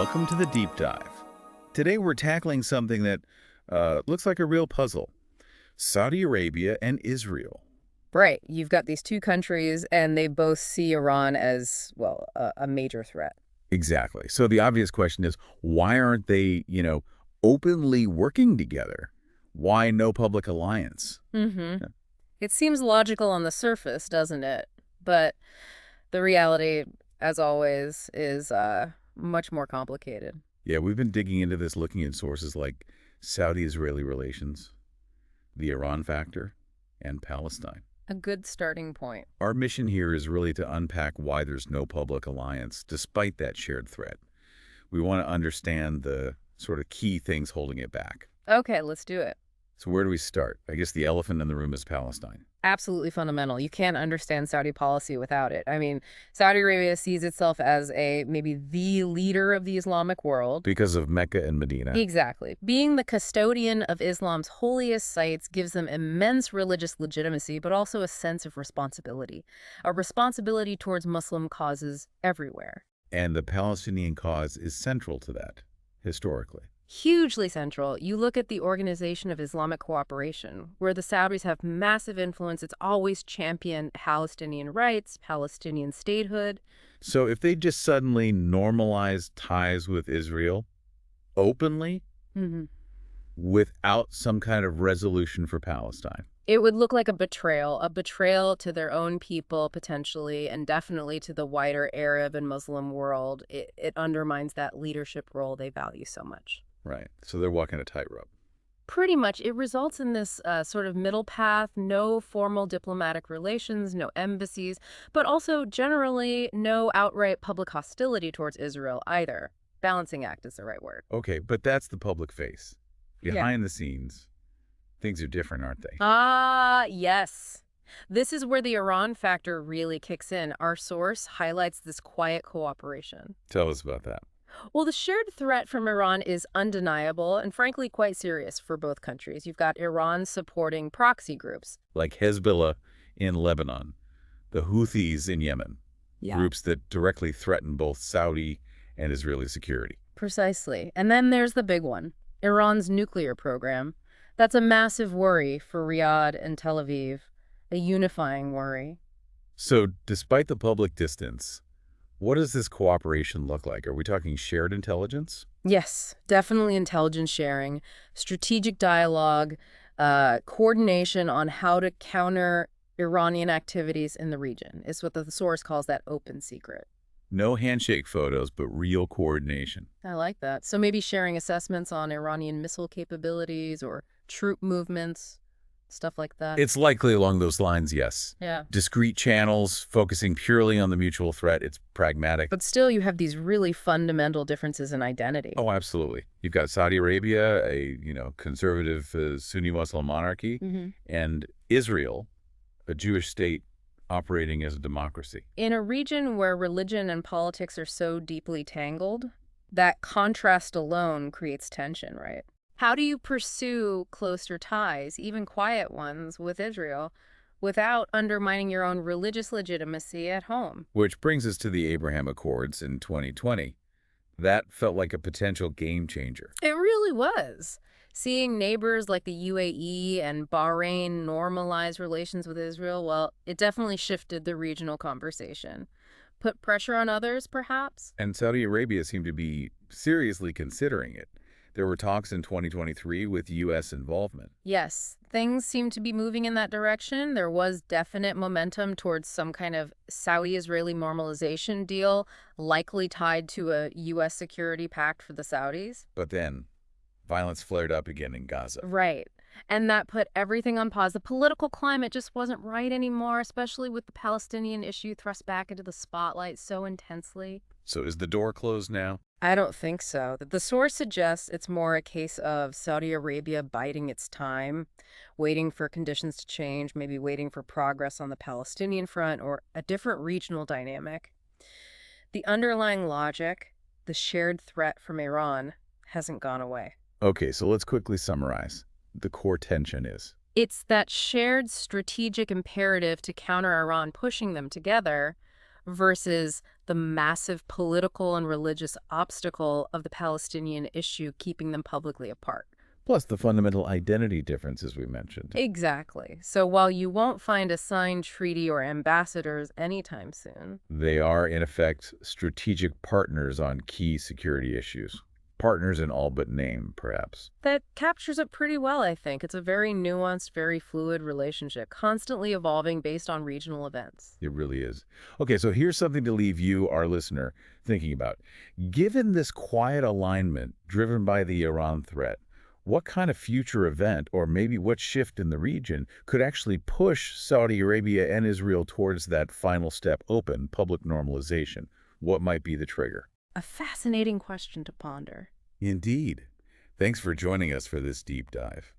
Welcome to the Deep Dive. Today we're tackling something that looks like a real puzzle. Saudi Arabia and Israel. Right. You've got these two countries, and they both see Iran as, well, a major threat. Exactly. So the obvious question is, why aren't they, openly working together? Why no public alliance? Yeah. It seems logical on the surface, doesn't it? But the reality, as always, is much more complicated. Yeah, we've been digging into this, looking at sources like Saudi-Israeli relations, the Iran factor, and Palestine. A good starting point. Our mission here is really to unpack why there's no public alliance despite that shared threat. We want to understand the sort of key things holding it back. Okay, let's do it. So where do we start? I guess the elephant in the room is Palestine. Absolutely fundamental. You can't understand Saudi policy without it. I mean, Saudi Arabia sees itself as maybe the leader of the Islamic world. Because of Mecca and Medina. Exactly. Being the custodian of Islam's holiest sites gives them immense religious legitimacy, but also a sense of responsibility. A responsibility towards Muslim causes everywhere. And the Palestinian cause is central to that, historically. Hugely central. You look at the Organization of Islamic Cooperation, where the Saudis have massive influence. It's always championed Palestinian rights, Palestinian statehood. So if they just suddenly normalize ties with Israel openly, without some kind of resolution for Palestine, it would look like a betrayal to their own people, potentially, and definitely to the wider Arab and Muslim world. It undermines that leadership role they value so much. Right. So they're walking a tightrope. Pretty much. It results in this sort of middle path, no formal diplomatic relations, no embassies, but also generally no outright public hostility towards Israel either. Balancing act is the right word. Okay, but that's the public face. Behind the scenes, things are different, aren't they? Ah, yes. This is where the Iran factor really kicks in. Our source highlights this quiet cooperation. Tell us about that. Well, the shared threat from Iran is undeniable and frankly quite serious for both countries. You've got Iran supporting proxy groups. Like Hezbollah in Lebanon, the Houthis in Yemen, groups that directly threaten both Saudi and Israeli security. Precisely. And then there's the big one, Iran's nuclear program. That's a massive worry for Riyadh and Tel Aviv, a unifying worry. So despite the public distance, what does this cooperation look like? Are we talking shared intelligence? Yes, definitely intelligence sharing, strategic dialogue, coordination on how to counter Iranian activities in the region. It's what the source calls that open secret. No handshake photos, but real coordination. I like that. So maybe sharing assessments on Iranian missile capabilities or troop movements, stuff like that. It's likely along those lines, yes. Yeah. Discrete channels, focusing purely on the mutual threat. It's pragmatic. But still, you have these really fundamental differences in identity. Oh, absolutely. You've got Saudi Arabia, a conservative Sunni Muslim monarchy, and Israel, a Jewish state operating as a democracy. In a region where religion and politics are so deeply tangled, that contrast alone creates tension, right? How do you pursue closer ties, even quiet ones, with Israel without undermining your own religious legitimacy at home? Which brings us to the Abraham Accords in 2020. That felt like a potential game changer. It really was. Seeing neighbors like the UAE and Bahrain normalize relations with Israel, well, it definitely shifted the regional conversation. Put pressure on others, perhaps? And Saudi Arabia seemed to be seriously considering it. There were talks in 2023 with U.S. involvement. Yes, things seem to be moving in that direction. There was definite momentum towards some kind of Saudi-Israeli normalization deal, likely tied to a U.S. security pact for the Saudis. But then, violence flared up again in Gaza. Right. And that put everything on pause. The political climate just wasn't right anymore, especially with the Palestinian issue thrust back into the spotlight so intensely. So is the door closed now? I don't think so. The source suggests it's more a case of Saudi Arabia biding its time, waiting for conditions to change, maybe waiting for progress on the Palestinian front or a different regional dynamic. The underlying logic, the shared threat from Iran, hasn't gone away. Okay, so let's quickly summarize. The core tension is? It's that shared strategic imperative to counter Iran pushing them together versus the massive political and religious obstacle of the Palestinian issue keeping them publicly apart. Plus the fundamental identity differences we mentioned. Exactly. So while you won't find a signed treaty or ambassadors anytime soon, They are, in effect, strategic partners on key security issues. Partners in all but name, perhaps. that captures it pretty well, I think. It's a very nuanced, very fluid relationship, constantly evolving based on regional events. It really is. Okay, so here's something to leave you, our listener, thinking about. Given this quiet alignment driven by the Iran threat, what kind of future event, or maybe what shift in the region, could actually push Saudi Arabia and Israel towards that final step open, public normalization? What might be the trigger? A fascinating question to ponder. Indeed. Thanks for joining us for this deep dive.